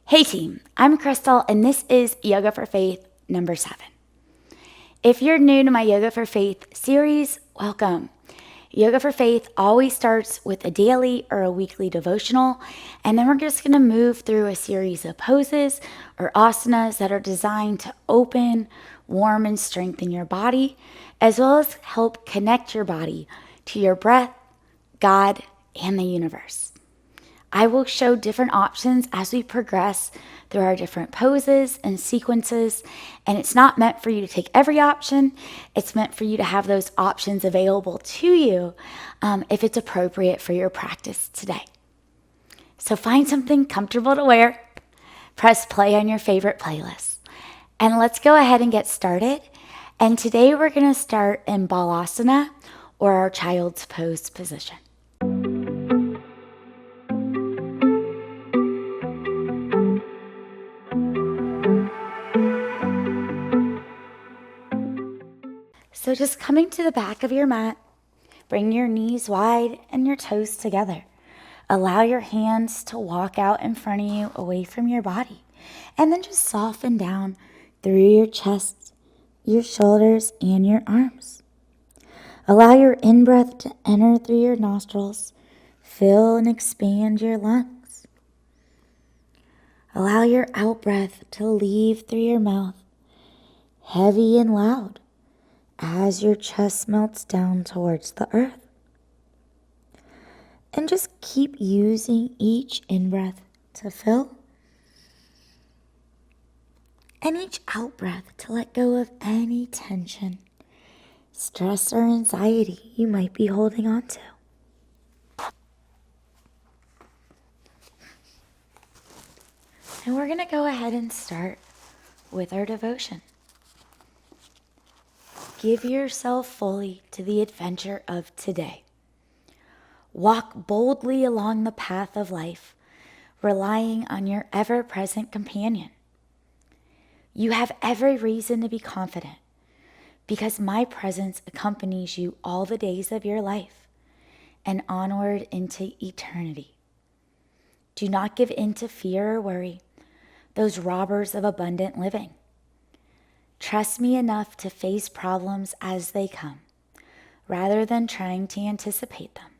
Hey team, I'm Crystal and this is Yoga for Faith number 7. If you're new to my Yoga for Faith series, welcome. Yoga for Faith always starts with a daily or a weekly devotional, and then we're just going to move through a series of poses or asanas that are designed to open, warm, and strengthen your body, as well as help connect your body to your breath, God, and the universe. I will show different options as we progress through our different poses and sequences, and it's not meant for you to take every option. It's meant for you to have those options available to you if it's appropriate for your practice today. So find something comfortable to wear, press play on your favorite playlist, and let's go ahead and get started. And today we're going to start in balasana, or our child's pose position. So just coming to the back of your mat, bring your knees wide and your toes together. Allow your hands to walk out in front of you away from your body. And then just soften down through your chest, your shoulders, and your arms. Allow your in-breath to enter through your nostrils. Fill and expand your lungs. Allow your out-breath to leave through your mouth, heavy and loud, as your chest melts down towards the earth. And just keep using each in-breath to fill and each out-breath to let go of any tension, stress, or anxiety you might be holding on to. And we're going to go ahead and start with our devotion. Give yourself fully to the adventure of today. Walk boldly along the path of life, relying on your ever-present companion. You have every reason to be confident, because my presence accompanies you all the days of your life and onward into eternity. Do not give in to fear or worry, those robbers of abundant living. Trust me enough to face problems as they come, rather than trying to anticipate them.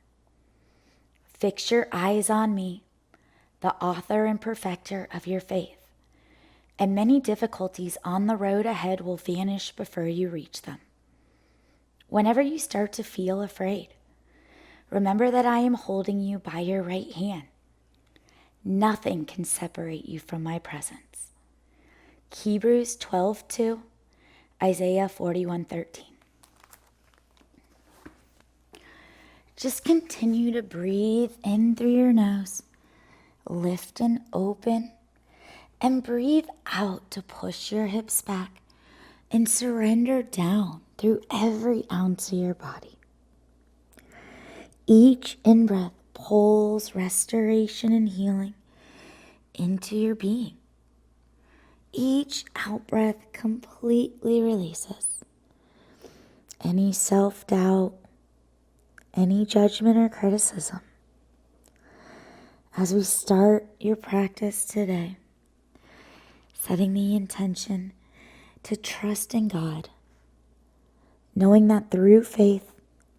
Fix your eyes on me, the author and perfecter of your faith, and many difficulties on the road ahead will vanish before you reach them. Whenever you start to feel afraid, remember that I am holding you by your right hand. Nothing can separate you from my presence. Hebrews 12:2, Isaiah 41:13. Just continue to breathe in through your nose, lift and open, and breathe out to push your hips back and surrender down through every ounce of your body. Each in-breath pulls restoration and healing into your being. Each out-breath completely releases any self-doubt, any judgment or criticism. As we start your practice today, setting the intention to trust in God, knowing that through faith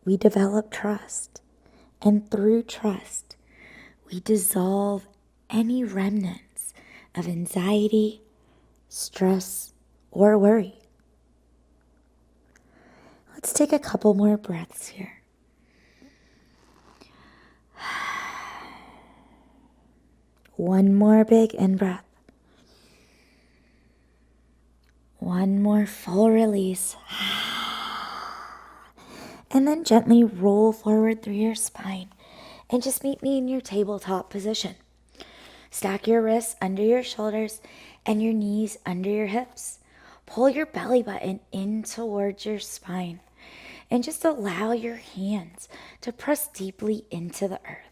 we develop trust, and through trust we dissolve any remnants of anxiety, stress, or worry. Let's take a couple more breaths here. One more big in-breath. One more full release. And then gently roll forward through your spine and just meet me in your tabletop position. Stack your wrists under your shoulders and your knees under your hips. Pull your belly button in towards your spine and just allow your hands to press deeply into the earth.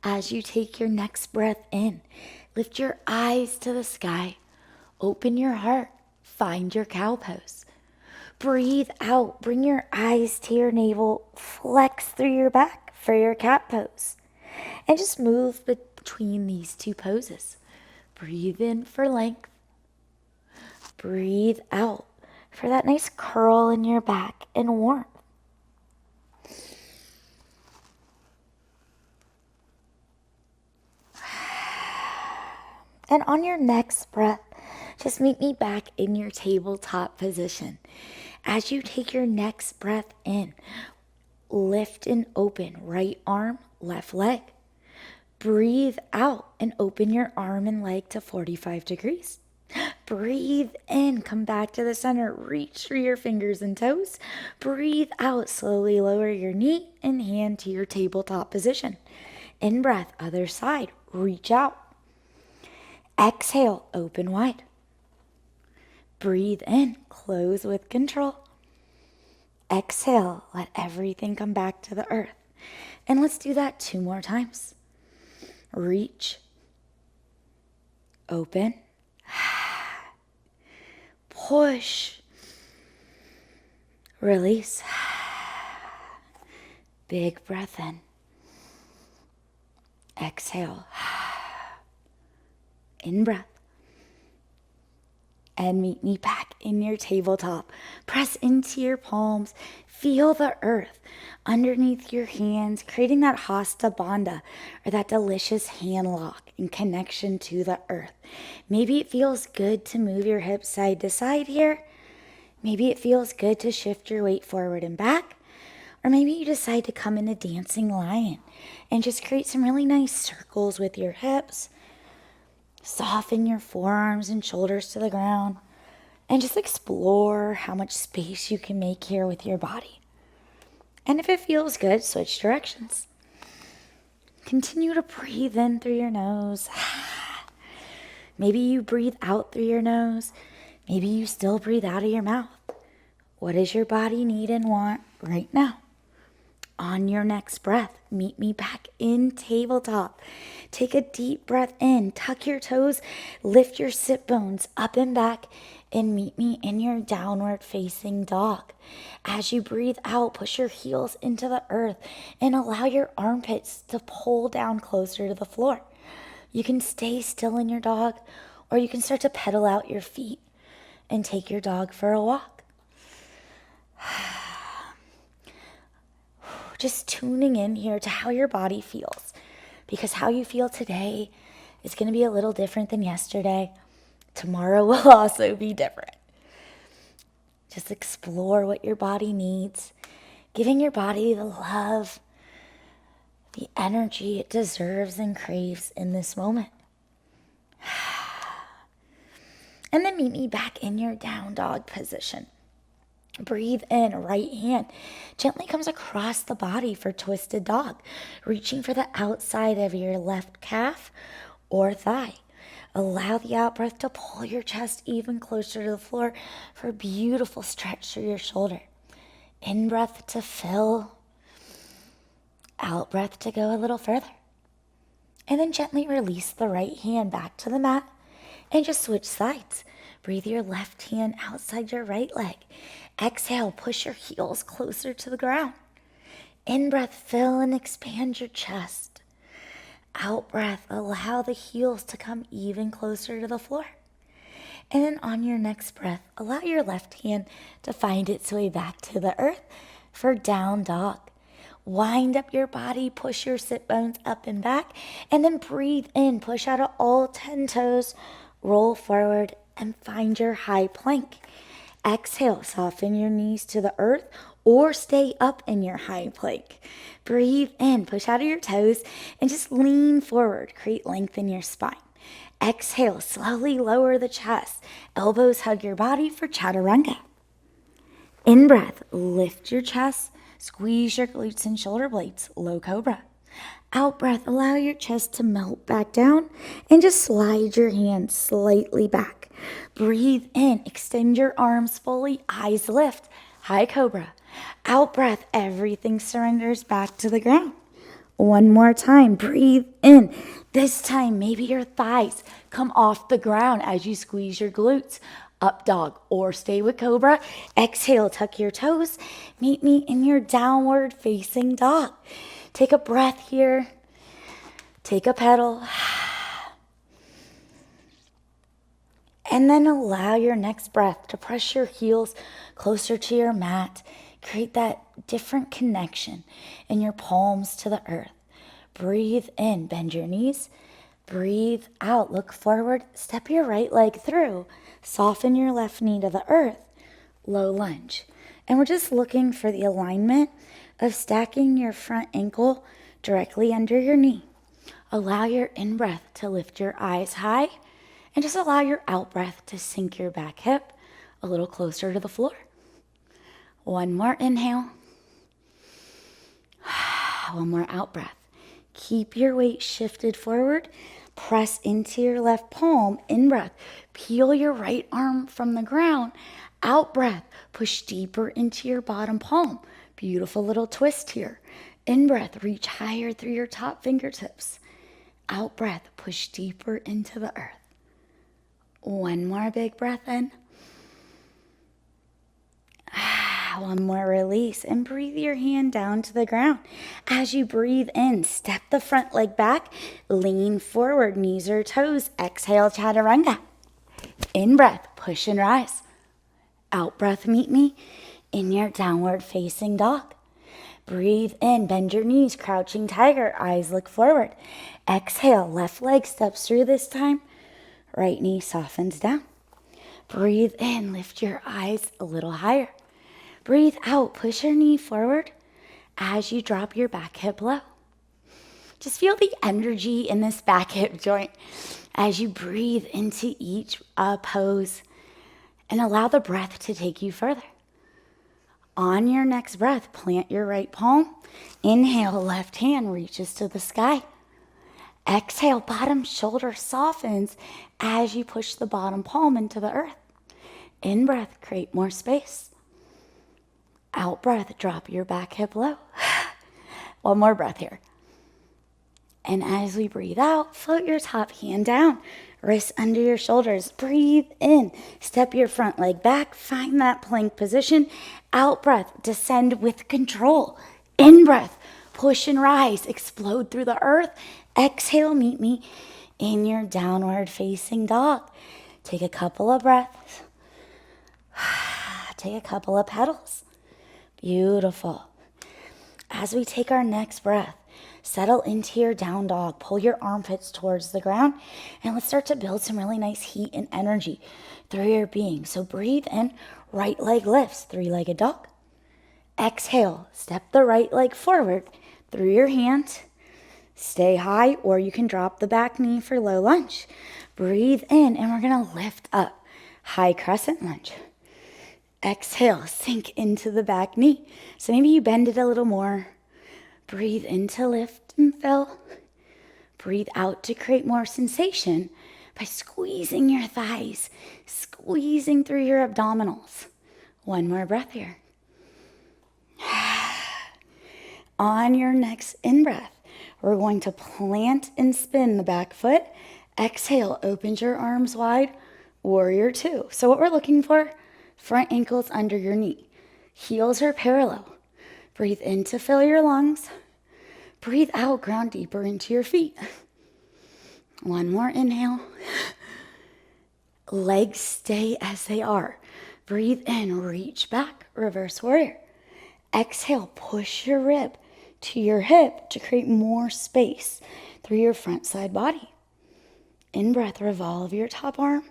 As you take your next breath in, lift your eyes to the sky, open your heart, find your cow pose. Breathe out, bring your eyes to your navel, flex through your back for your cat pose. And just move between these two poses. Breathe in for length. Breathe out for that nice curl in your back and warmth. And on your next breath, just meet me back in your tabletop position. As you take your next breath in, lift and open right arm, left leg. Breathe out and open your arm and leg to 45 degrees. Breathe in, come back to the center, reach through your fingers and toes. Breathe out, slowly lower your knee and hand to your tabletop position. In breath, other side, reach out. Exhale, open wide. Breathe in, close with control. Exhale, let everything come back to the earth. And let's do that 2 more times. Reach, open, push, release. Big breath in. Exhale. In breath. And meet me back in your tabletop. Press into your palms. Feel the earth underneath your hands, creating that hasta bandha, or that delicious hand lock in connection to the earth. Maybe it feels good to move your hips side to side here. Maybe it feels good to shift your weight forward and back. Or maybe you decide to come in a dancing lion and just create some really nice circles with your hips. Soften your forearms and shoulders to the ground and just explore how much space you can make here with your body. And if it feels good, switch directions. Continue to breathe in through your nose. Maybe you breathe out through your nose. Maybe you still breathe out of your mouth. What does your body need and want right now? On your next breath, meet me back in tabletop. Take a deep breath in, tuck your toes, lift your sit bones up and back, and meet me in your downward facing dog. As you breathe out, push your heels into the earth and allow your armpits to pull down closer to the floor. You can stay still in your dog, or you can start to pedal out your feet and take your dog for a walk. Just tuning in here to how your body feels, because how you feel today is going to be a little different than yesterday. Tomorrow will also be different. Just explore what your body needs, giving your body the love, the energy it deserves and craves in this moment. And then meet me back in your down dog position. Breathe in, right hand gently comes across the body for twisted dog, reaching for the outside of your left calf or thigh. Allow the out breath to pull your chest even closer to the floor for a beautiful stretch through your shoulder. In breath to fill, out breath to go a little further. And then gently release the right hand back to the mat and just switch sides. Breathe your left hand outside your right leg. Exhale, push your heels closer to the ground. In breath, fill and expand your chest. Out breath, allow the heels to come even closer to the floor. And then on your next breath, allow your left hand to find its way back to the earth for down dog. Wind up your body, push your sit bones up and back, and then breathe in, push out of all 10 toes, roll forward, and find your high plank. Exhale, soften your knees to the earth or stay up in your high plank. Breathe in, push out of your toes, and just lean forward. Create length in your spine. Exhale, slowly lower the chest. Elbows hug your body for chaturanga. In breath, lift your chest, squeeze your glutes and shoulder blades, low cobra. Out breath, allow your chest to melt back down and just slide your hands slightly back. Breathe in, extend your arms fully, eyes lift, high cobra. Out breath, everything surrenders back to the ground. One more time, breathe in. This time, maybe your thighs come off the ground as you squeeze your glutes. Up dog or stay with cobra. Exhale, tuck your toes. Meet me in your downward facing dog. Take a breath here. Take a pedal. And then allow your next breath to press your heels closer to your mat. Create that different connection in your palms to the earth. Breathe in, bend your knees. Breathe out, look forward, step your right leg through. Soften your left knee to the earth. Low lunge. And we're just looking for the alignment of stacking your front ankle directly under your knee. Allow your in-breath to lift your eyes high, and just allow your out-breath to sink your back hip a little closer to the floor. One more inhale. One more out-breath. Keep your weight shifted forward. Press into your left palm. In-breath. Peel your right arm from the ground. Out-breath. Push deeper into your bottom palm. Beautiful little twist here. In-breath. Reach higher through your top fingertips. Out-breath. Push deeper into the earth. One more big breath in. One more release, and breathe your hand down to the ground. As you breathe in, step the front leg back, lean forward, knees or toes. Exhale, chaturanga. In breath, push and rise. Out breath, meet me in your downward facing dog. Breathe in, bend your knees, crouching tiger, eyes look forward. Exhale, left leg steps through this time. Right knee softens down. Breathe in, lift your eyes a little higher. Breathe out, push your knee forward as you drop your back hip low. Just feel the energy in this back hip joint as you breathe into each pose, and allow the breath to take you further. On your next breath, plant your right palm. Inhale, left hand reaches to the sky. Exhale, bottom shoulder softens as you push the bottom palm into the earth. In breath, create more space. Out breath, drop your back hip low. One more breath here. And as we breathe out, float your top hand down. Wrists under your shoulders. Breathe in. Step your front leg back. Find that plank position. Out breath, descend with control. In breath, push and rise. Explode through the earth. Exhale, meet me in your downward facing dog. Take a couple of breaths. Take a couple of petals. Beautiful. As we take our next breath, settle into your down dog. Pull your armpits towards the ground, and let's start to build some really nice heat and energy through your being. So breathe in, right leg lifts, three-legged dog. Exhale, step the right leg forward through your hand. Stay high, or you can drop the back knee for low lunge. Breathe in, and we're going to lift up. High crescent lunge. Exhale, sink into the back knee. So maybe you bend it a little more. Breathe in to lift and fill. Breathe out to create more sensation by squeezing your thighs, squeezing through your abdominals. One more breath here. On your next in-breath, we're going to plant and spin the back foot. Exhale, open your arms wide, warrior two. So what we're looking for, front ankles under your knee. Heels are parallel. Breathe in to fill your lungs. Breathe out, ground deeper into your feet. One more inhale. Legs stay as they are. Breathe in, reach back, reverse warrior. Exhale, push your rib to your hip to create more space through your front side body. In breath, revolve your top arm.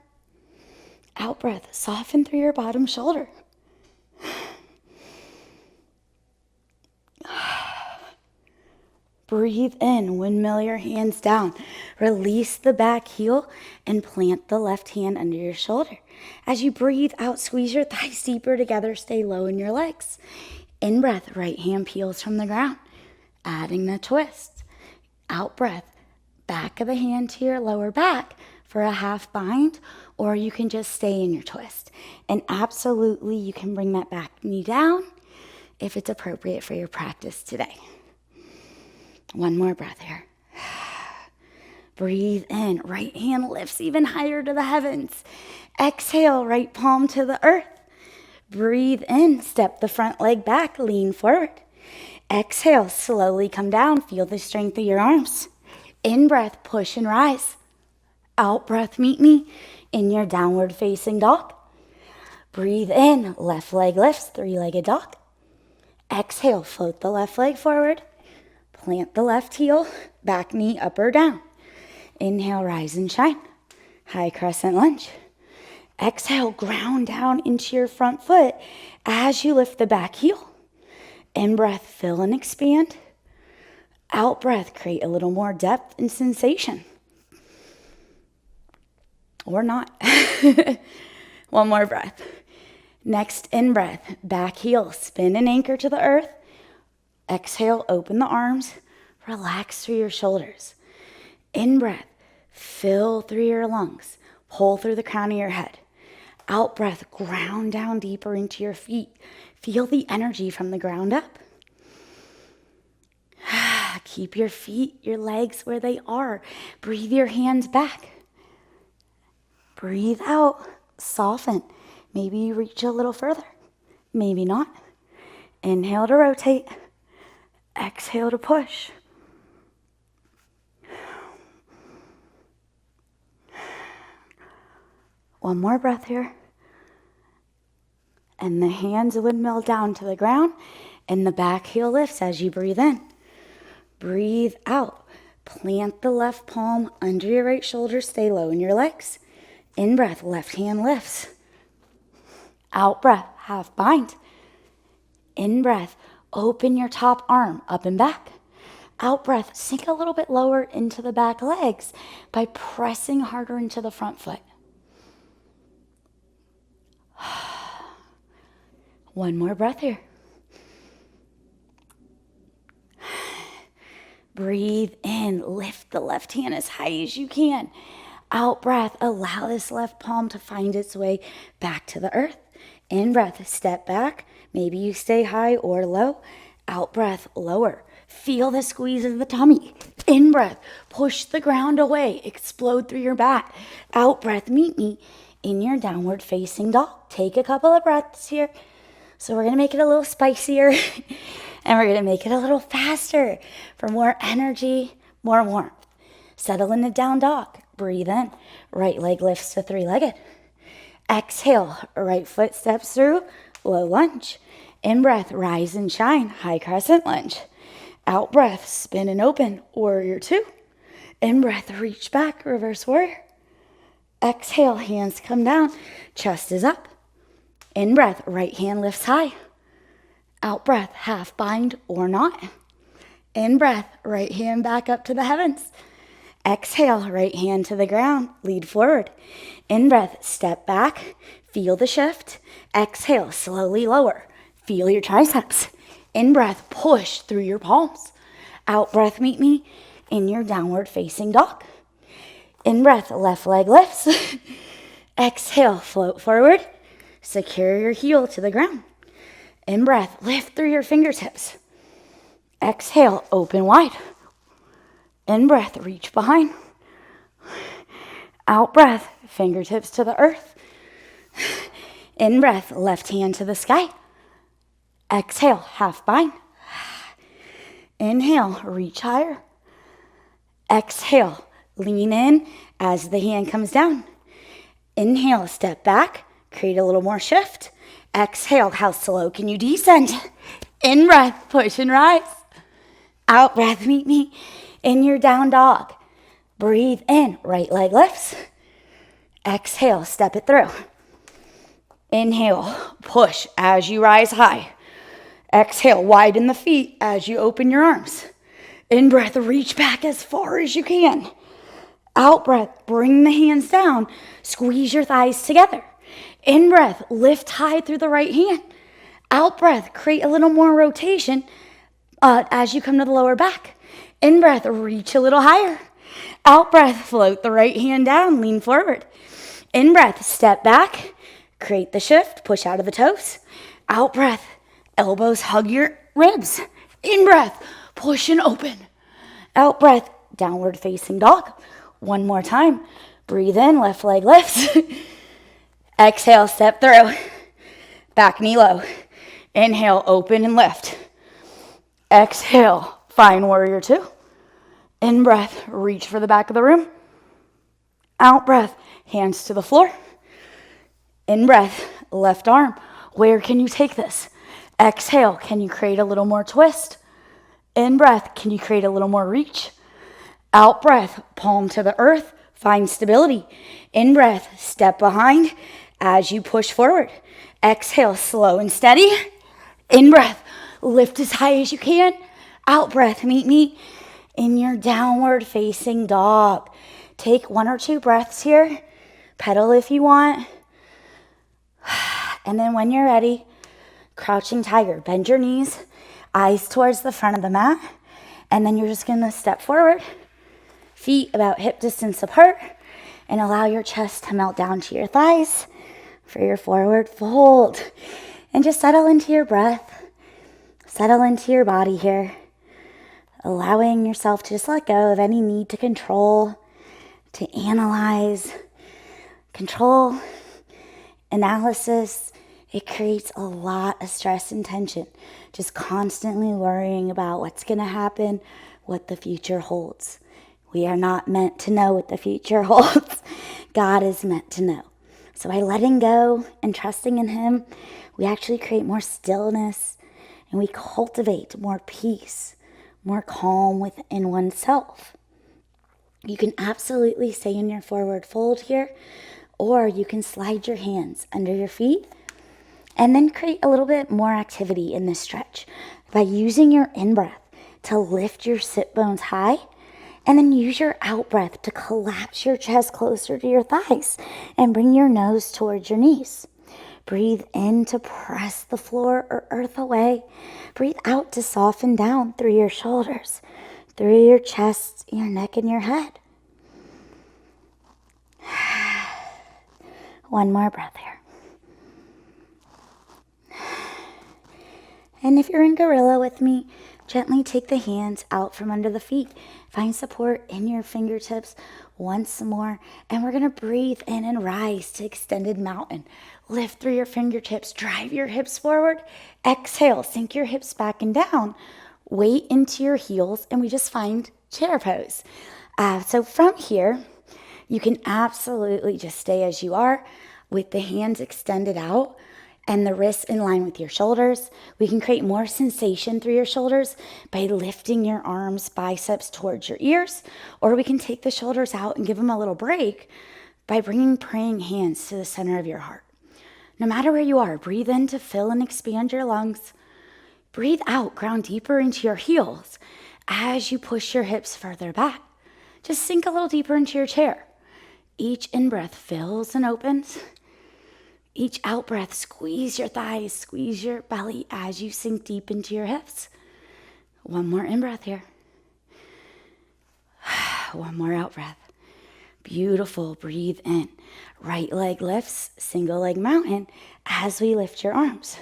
Out breath, soften through your bottom shoulder. Breathe in, windmill your hands down. Release the back heel and plant the left hand under your shoulder. As you breathe out, squeeze your thighs deeper together. Stay low in your legs. In breath, right hand peels from the ground, adding the twist. Out breath, back of the hand to your lower back for a half bind, or you can just stay in your twist. And absolutely, you can bring that back knee down if it's appropriate for your practice today. One more breath here. Breathe in. Right hand lifts even higher to the heavens. Exhale, right palm to the earth. Breathe in. Step the front leg back. Lean forward. Exhale, slowly come down. Feel the strength of your arms. In breath, push and rise. Out breath, meet me in your downward facing dog. Breathe in, left leg lifts, three-legged dog. Exhale, float the left leg forward. Plant the left heel, back knee up or down. Inhale, rise and shine. High crescent lunge. Exhale, ground down into your front foot as you lift the back heel. In breath, fill and expand. Out breath, create a little more depth and sensation. Or not. One more breath. Next, in breath, back heel, spin and anchor to the earth. Exhale, open the arms, relax through your shoulders. In breath, fill through your lungs, pull through the crown of your head. Out breath, ground down deeper into your feet. Feel the energy from the ground up. Keep your feet, your legs where they are. Breathe your hands back. Breathe out, soften. Maybe you reach a little further, maybe not. Inhale to rotate, exhale to push. One more breath here. And the hands windmill down to the ground, and the back heel lifts as you breathe in. Breathe out. Plant the left palm under your right shoulder, stay low in your legs. In breath, left hand lifts. Out breath, half bind. In breath, open your top arm up and back. Out breath, sink a little bit lower into the back legs by pressing harder into the front foot. One more breath here. Breathe in, lift the left hand as high as you can. Out breath, allow this left palm to find its way back to the earth. In breath, step back. Maybe you stay high or low. Out breath, lower. Feel the squeeze of the tummy. In breath, push the ground away. Explode through your back. Out breath, meet me in your downward facing dog. Take a couple of breaths here. So we're going to make it a little spicier and we're going to make it a little faster for more energy, more warmth. Settle in the down dog. Breathe in. Right leg lifts to three-legged. Exhale. Right foot steps through. Low lunge. In breath, rise and shine. High crescent lunge. Out breath, spin and open. Warrior two. In breath, reach back. Reverse warrior. Exhale. Hands come down. Chest is up. In breath, right hand lifts high. Out breath, half bind or not. In breath, right hand back up to the heavens. Exhale, right hand to the ground, lead forward. In breath, step back, feel the shift. Exhale, slowly lower, feel your triceps. In breath, push through your palms. Out breath, meet me in your downward facing dog. In breath, left leg lifts. Exhale, float forward, secure your heel to the ground. In breath, lift through your fingertips. Exhale, open wide. In breath, reach behind. Out breath, fingertips to the earth. In breath, left hand to the sky. Exhale, half bind. Inhale, reach higher. Exhale, lean in as the hand comes down. Inhale, step back, create a little more shift. Exhale, how slow can you descend? In breath, push and rise. Out breath, meet me in your down dog. Breathe in, right leg lifts. Exhale, step it through. Inhale, push as you rise high. Exhale, widen the feet as you open your arms. In breath, reach back as far as you can. Out breath, bring the hands down. Squeeze your thighs together. In breath, lift high through the right hand. Out breath, create a little more rotation as you come to the lower back. In breath, reach a little higher. Out breath, float the right hand down, lean forward. In breath, step back, create the shift, push out of the toes. Out breath, elbows hug your ribs. In breath, push and open. Out breath, downward facing dog. One more time. Breathe in, left leg lifts. Exhale, step through. Back knee low. Inhale, open and lift. Exhale, find warrior two. In breath, reach for the back of the room. Out breath, hands to the floor. In breath, left arm. Where can you take this? Exhale, can you create a little more twist? In breath, can you create a little more reach? Out breath, palm to the earth, find stability. In breath, step behind as you push forward. Exhale, slow and steady. In breath, lift as high as you can. Out breath, meet me in your downward facing dog. Take 1 or 2 breaths here. Pedal if you want. And then when you're ready, crouching tiger. Bend your knees, eyes towards the front of the mat. And then you're just going to step forward, feet about hip distance apart, and allow your chest to melt down to your thighs for your forward fold. And just settle into your breath. Settle into your body here. Allowing yourself to just let go of any need to control, to analyze. Control, analysis, it creates a lot of stress and tension. Just constantly worrying about what's going to happen, what the future holds. We are not meant to know what the future holds. God is meant to know. So by letting go and trusting in Him, we actually create more stillness and we cultivate more peace, more calm within oneself. You can absolutely stay in your forward fold here, or you can slide your hands under your feet and then create a little bit more activity in this stretch by using your in-breath to lift your sit bones high, and then use your out-breath to collapse your chest closer to your thighs and bring your nose towards your knees. Breathe in to press the floor or earth away. Breathe out to soften down through your shoulders, through your chest, your neck, and your head. One more breath here. And if you're in gorilla with me, gently take the hands out from under the feet. Find support in your fingertips once more. And we're going to breathe in and rise to extended mountain. Lift through your fingertips. Drive your hips forward. Exhale. Sink your hips back and down. Weight into your heels. And we just find chair pose. So from here, you can absolutely just stay as you are with the hands extended out and the wrists in line with your shoulders. We can create more sensation through your shoulders by lifting your arms, biceps towards your ears, or we can take the shoulders out and give them a little break by bringing praying hands to the center of your heart. No matter where you are, breathe in to fill and expand your lungs. Breathe out, ground deeper into your heels as you push your hips further back. Just sink a little deeper into your chair. Each in-breath fills and opens. Each out-breath, squeeze your thighs, squeeze your belly as you sink deep into your hips. One more in-breath here. One more out-breath. Beautiful. Breathe in. Right leg lifts, single leg mountain as we lift your arms.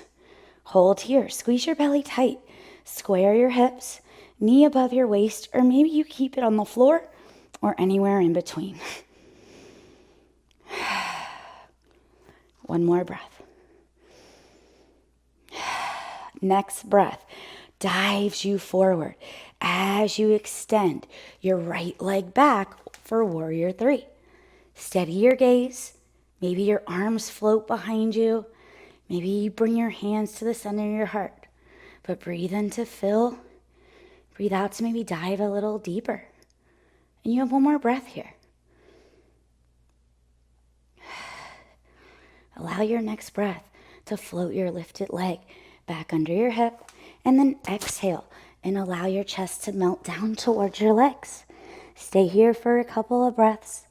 Hold here. Squeeze your belly tight. Square your hips, knee above your waist, or maybe you keep it on the floor or anywhere in between. One more breath. Next breath dives you forward as you extend your right leg back for warrior 3. Steady your gaze. Maybe your arms float behind you. Maybe you bring your hands to the center of your heart. But breathe in to fill. Breathe out to maybe dive a little deeper. And you have one more breath here. Allow your next breath to float your lifted leg back under your hip, and then exhale and allow your chest to melt down towards your legs. Stay here for a couple of breaths,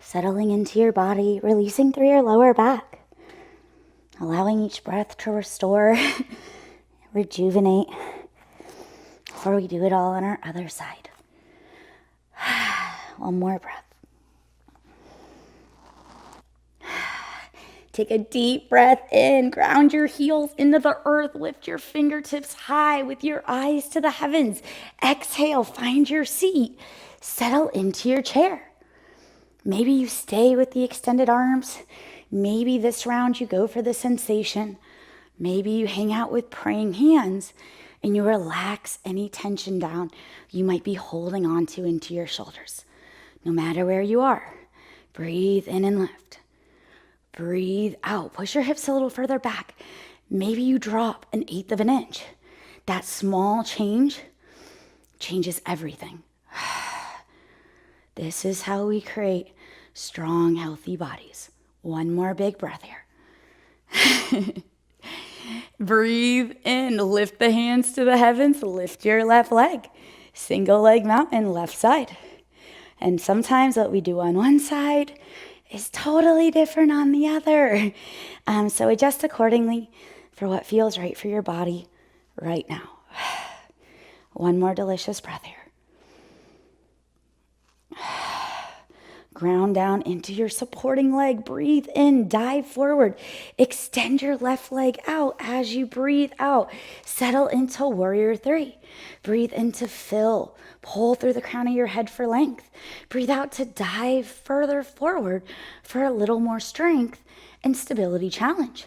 settling into your body, releasing through your lower back, allowing each breath to restore, rejuvenate, before we do it all on our other side. One more breath. Take a deep breath in, ground your heels into the earth, lift your fingertips high with your eyes to the heavens. Exhale, find your seat, settle into your chair. Maybe you stay with the extended arms. Maybe this round you go for the sensation. Maybe you hang out with praying hands and you relax any tension down you might be holding on to into your shoulders. No matter where you are, Breathe in and lift. Breathe out. Push your hips a little further back. Maybe you drop 1/8 of an inch. That small change changes everything. This is how we create strong, healthy bodies. One more big breath here. Breathe in. Lift the hands to the heavens. Lift your left leg. Single leg mountain, left side. And sometimes what we do on one side is totally different on the other. So adjust accordingly for what feels right for your body right now. One more delicious breath here. Ground down into your supporting leg. Breathe in, dive forward. Extend your left leg out as you breathe out. Settle into warrior 3. Breathe in to fill. Pull through the crown of your head for length. Breathe out to dive further forward for a little more strength and stability challenge.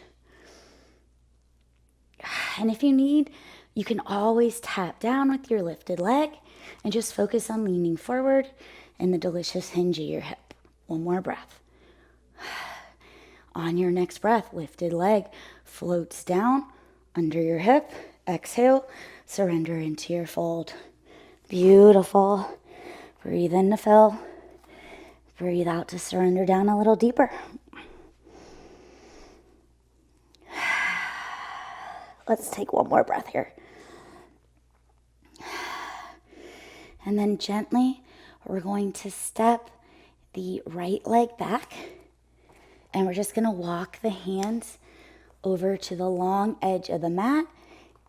And if you need, you can always tap down with your lifted leg and just focus on leaning forward and the delicious hinge of your hip. One more breath. On your next breath, lifted leg floats down under your hip. Exhale, surrender into your fold. Beautiful. Breathe in to fill. Breathe out to surrender down a little deeper. Let's take one more breath here. And then gently, we're going to step the right leg back, and we're just going to walk the hands over to the long edge of the mat,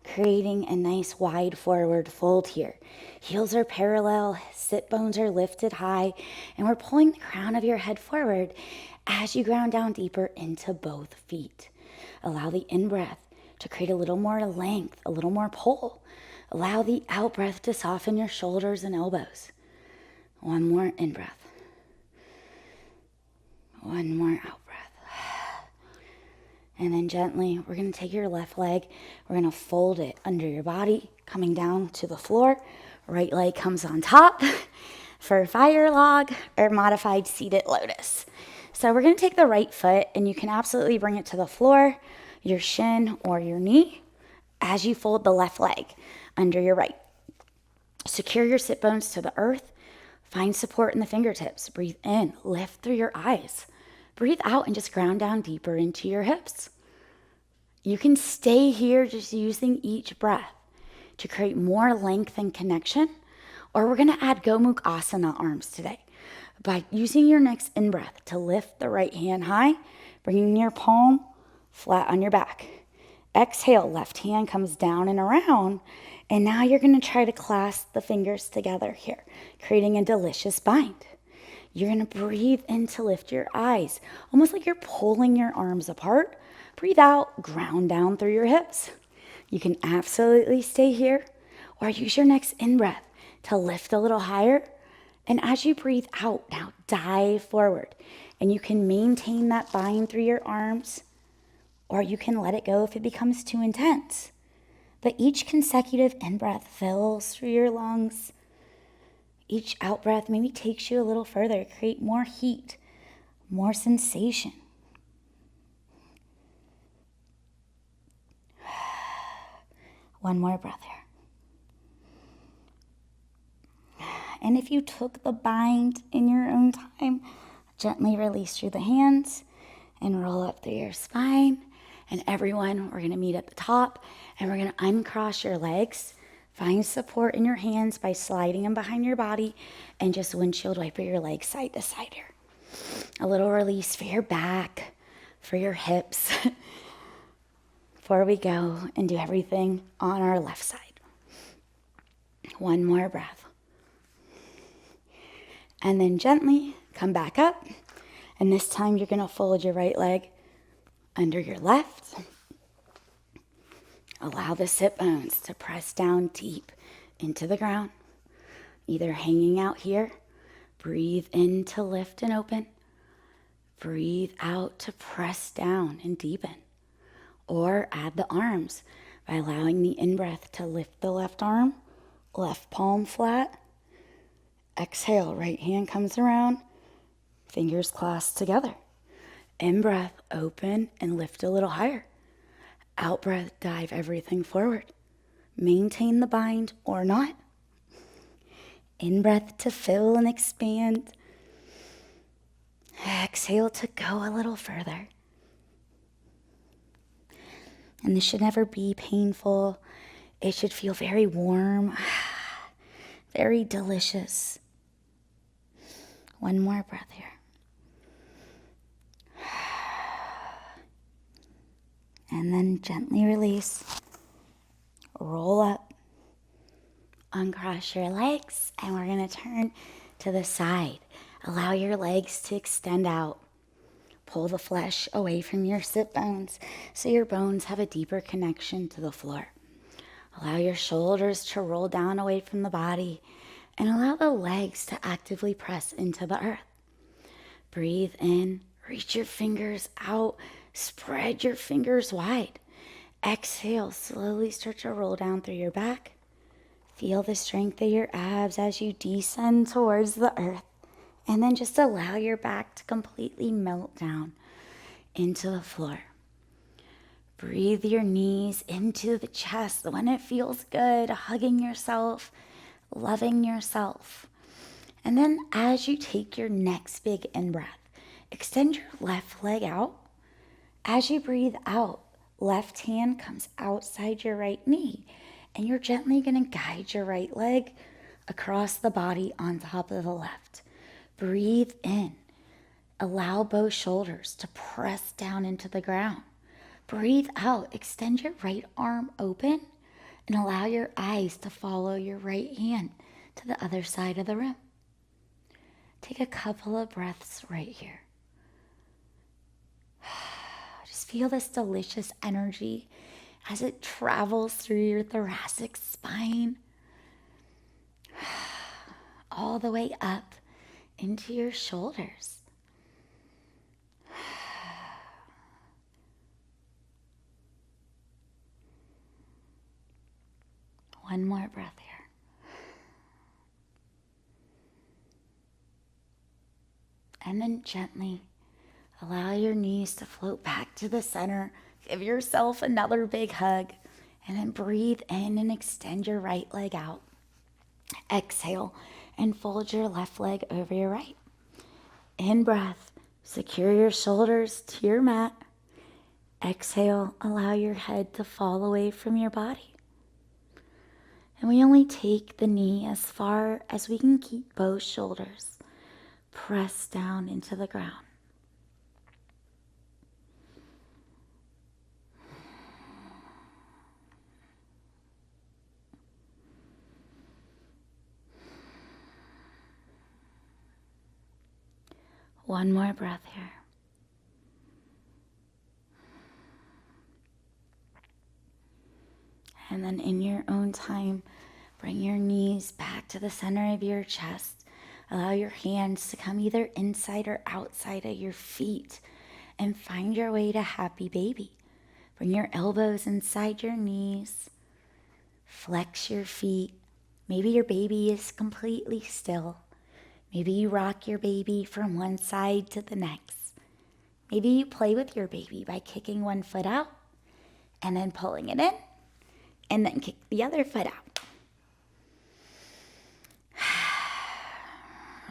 creating a nice wide forward fold here. Heels are parallel, sit bones are lifted high, and we're pulling the crown of your head forward as you ground down deeper into both feet. Allow the in-breath to create a little more length, a little more pull. Allow the out-breath to soften your shoulders and elbows. One more in-breath. One more out-breath. And then gently, we're going to take your left leg. We're going to fold it under your body, coming down to the floor. Right leg comes on top for fire log or modified seated lotus. So we're going to take the right foot, and you can absolutely bring it to the floor, your shin or your knee, as you fold the left leg under your right. Secure your sit bones to the earth. Find support in the fingertips. Breathe in, lift through your eyes. Breathe out and just ground down deeper into your hips. You can stay here just using each breath to create more length and connection, or we're going to add Gomukh Asana arms today by using your next in-breath to lift the right hand high, bringing your palm flat on your back. Exhale, left hand comes down and around, and now you're going to try to clasp the fingers together here, creating a delicious bind. You're going to breathe in to lift your eyes, almost like you're pulling your arms apart. Breathe out, ground down through your hips. You can absolutely stay here or use your next in-breath to lift a little higher. And as you breathe out, now dive forward. And you can maintain that bind through your arms, or you can let it go if it becomes too intense. But each consecutive in-breath fills through your lungs. Each out-breath maybe takes you a little further, create more heat, more sensation. One more breath here. And if you took the bind in your own time, gently release through the hands and roll up through your spine. And everyone, we're going to meet at the top, and we're going to uncross your legs. Find support in your hands by sliding them behind your body and just windshield wiper your legs side to side here. A little release for your back, for your hips, before we go and do everything on our left side. One more breath. And then gently come back up, and this time you're going to fold your right leg under your left. Allow the sit bones to press down deep into the ground, either hanging out here. Breathe in to lift and open. Breathe out to press down and deepen. Or add the arms by allowing the in-breath to lift the left arm, left palm flat. Exhale, right hand comes around, Fingers clasped together. In-breath, open and lift a little higher. Out-breath, dive everything forward. Maintain the bind or not. In-breath to fill and expand. Exhale to go a little further. And this should never be painful. It should feel very warm, very delicious. One more breath here. And then gently release. Roll up. Uncross your legs, and we're going to turn to the side. Allow your legs to extend out. Pull the flesh away from your sit bones so your bones have a deeper connection to the floor. Allow your shoulders to roll down away from the body and allow the legs to actively press into the earth. Breathe in, reach your fingers out, spread your fingers wide. Exhale, slowly start to roll down through your back. Feel the strength of your abs as you descend towards the earth. And then just allow your back to completely melt down into the floor. Breathe your knees into the chest when it feels good, hugging yourself, loving yourself. And then as you take your next big in-breath, extend your left leg out. As you breathe out, left hand comes outside your right knee, and you're gently going to guide your right leg across the body on top of the left. Breathe in. Allow both shoulders to press down into the ground. Breathe out. Extend your right arm open and allow your eyes to follow your right hand to the other side of the room. Take a couple of breaths right here. Just feel this delicious energy as it travels through your thoracic spine, all the way up into your shoulders. One more breath here. And then gently allow your knees to float back to the center. Give yourself another big hug. And then breathe in and extend your right leg out. Exhale and fold your left leg over your right. In breath, secure your shoulders to your mat. Exhale, allow your head to fall away from your body. And we only take the knee as far as we can keep both shoulders pressed down into the ground. One more breath here. And then in your own time, bring your knees back to the center of your chest. Allow your hands to come either inside or outside of your feet and find your way to happy baby. Bring your elbows inside your knees. Flex your feet. Maybe your baby is completely still. Maybe you rock your baby from one side to the next. Maybe you play with your baby by kicking one foot out and then pulling it in and then kick the other foot out.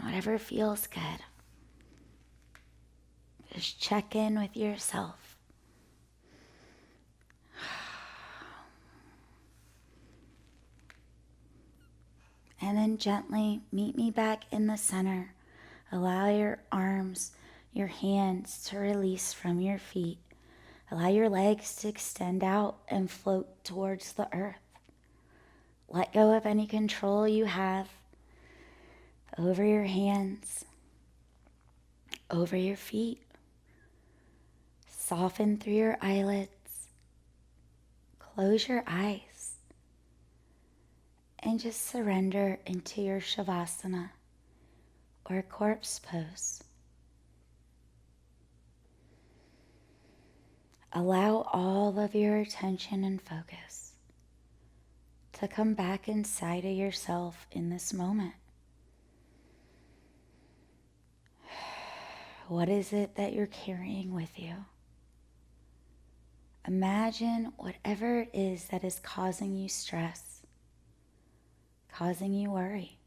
Whatever feels good. Just check in with yourself. And then gently meet me back in the center. Allow your arms, your hands to release from your feet. Allow your legs to extend out and float towards the earth. Let go of any control you have over your hands, over your feet. Soften through your eyelids. Close your eyes. And just surrender into your Shavasana or corpse pose. Allow all of your attention and focus to come back inside of yourself in this moment. What is it that you're carrying with you? Imagine whatever it is that is causing you stress, causing you worry.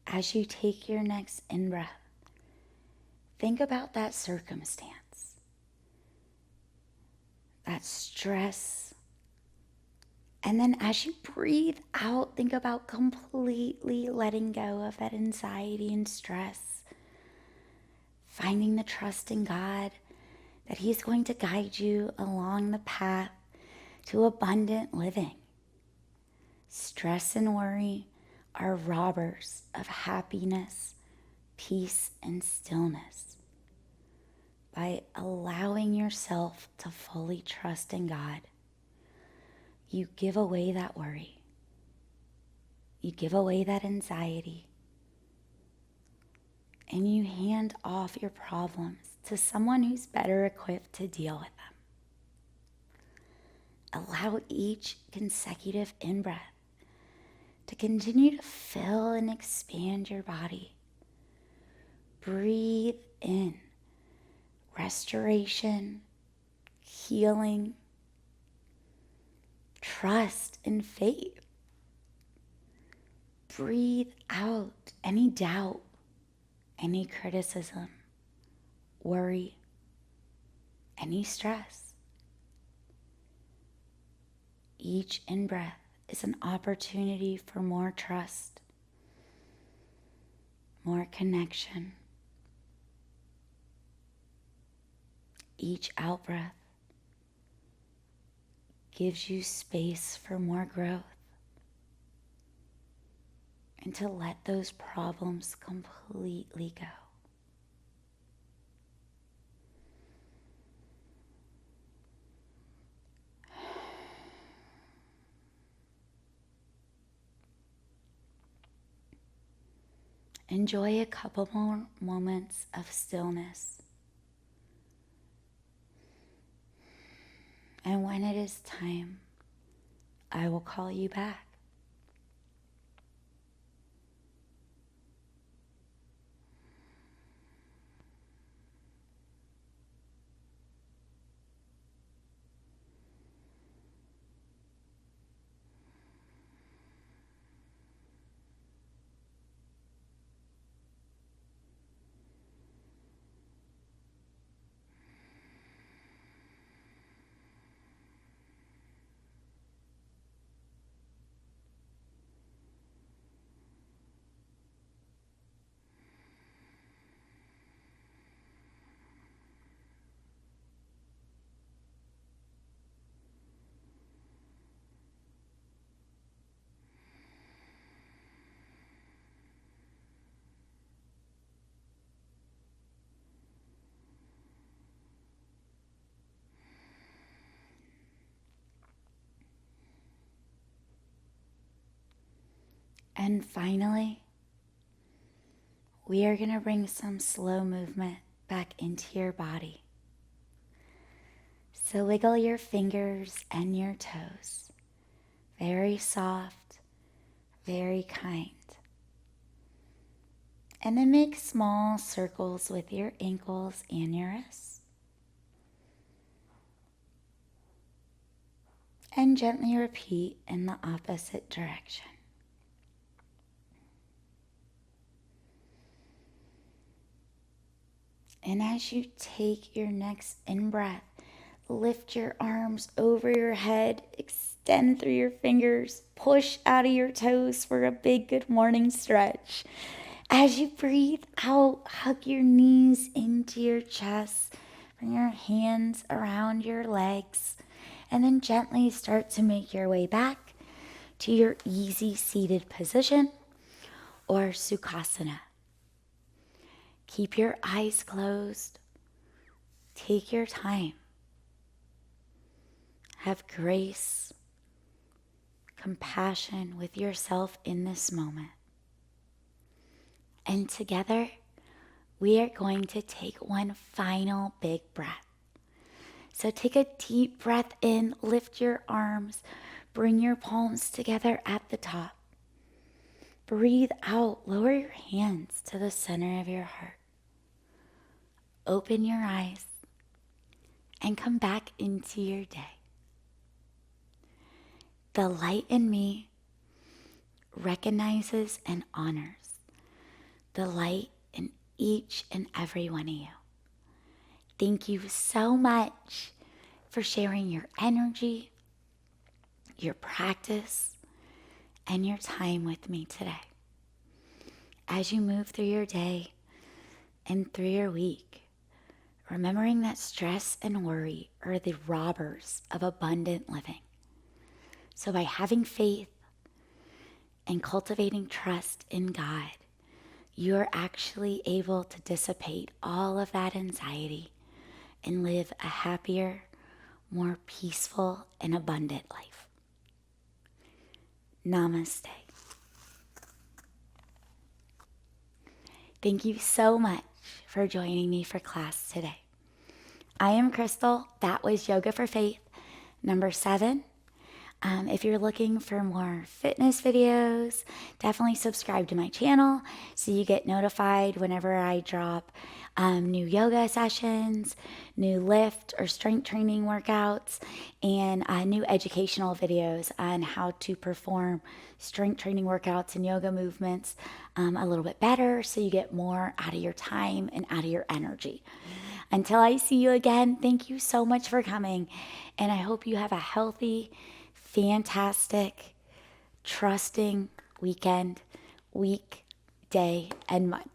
As you take your next in-breath, think about that circumstance, that stress. And then as you breathe out, think about completely letting go of that anxiety and stress, finding the trust in God that He's going to guide you along the path to abundant living. Stress and worry are robbers of happiness, peace, and stillness. By allowing yourself to fully trust in God, you give away that worry. You give away that anxiety. And you hand off your problems to someone who's better equipped to deal with them. Allow each consecutive in-breath to continue to fill and expand your body. Breathe in restoration, healing, trust, and faith. Breathe out any doubt, any criticism, worry, any stress. Each in-breath is an opportunity for more trust, more connection. Each out-breath gives you space for more growth and to let those problems completely go. Enjoy a couple more moments of stillness. And when it is time, I will call you back. And finally, we are going to bring some slow movement back into your body. So wiggle your fingers and your toes. Very soft, very kind. And then make small circles with your ankles and your wrists. And gently repeat in the opposite direction. And as you take your next in-breath, lift your arms over your head, extend through your fingers, push out of your toes for a big good morning stretch. As you breathe out, hug your knees into your chest, bring your hands around your legs, and then gently start to make your way back to your easy seated position or Sukhasana. Keep your eyes closed. Take your time. Have grace, compassion with yourself in this moment. And together, we are going to take one final big breath. So take a deep breath in, lift your arms, bring your palms together at the top. Breathe out, lower your hands to the center of your heart. open your eyes and come back into your day. The light in me recognizes and honors the light in each and every one of you. Thank you so much for sharing your energy, your practice, and your time with me today. As you move through your day and through your week, remembering that stress and worry are the robbers of abundant living. So by having faith and cultivating trust in God, you're actually able to dissipate all of that anxiety and live a happier, more peaceful, and abundant life. Namaste. Thank you so much for joining me for class today. I am Crystal. That was Yoga for Faith, number 7. If you're looking for more fitness videos, definitely subscribe to my channel so you get notified whenever I drop new yoga sessions, new lift or strength training workouts, and new educational videos on how to perform strength training workouts and yoga movements a little bit better so you get more out of your time and out of your energy. Until I see you again, thank you so much for coming, and I hope you have a healthy, fantastic, trusting weekend, week, day, and month.